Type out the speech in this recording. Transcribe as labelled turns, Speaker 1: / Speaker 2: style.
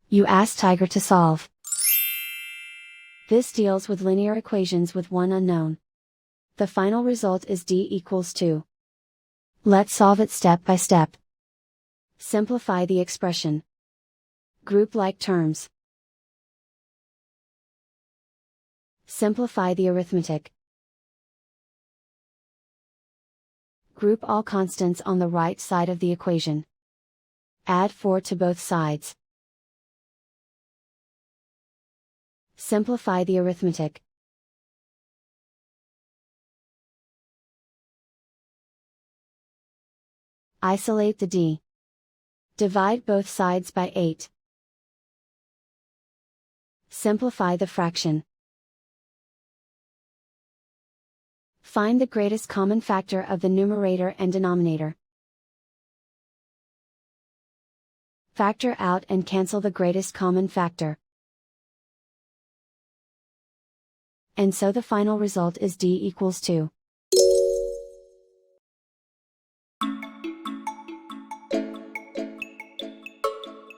Speaker 1: You ask Tiger to solve. This deals with linear equations with one unknown. The final result is d equals 2. Let's solve it step by step. Simplify the expression. Group like terms. Simplify the arithmetic. Group all constants on the right side of the equation. Add 4 to both sides. Simplify the arithmetic. Isolate the d. Divide both sides by 8. Simplify the fraction. Find the greatest common factor of the numerator and denominator. Factor out and cancel the greatest common factor. And so the final result is d equals 2.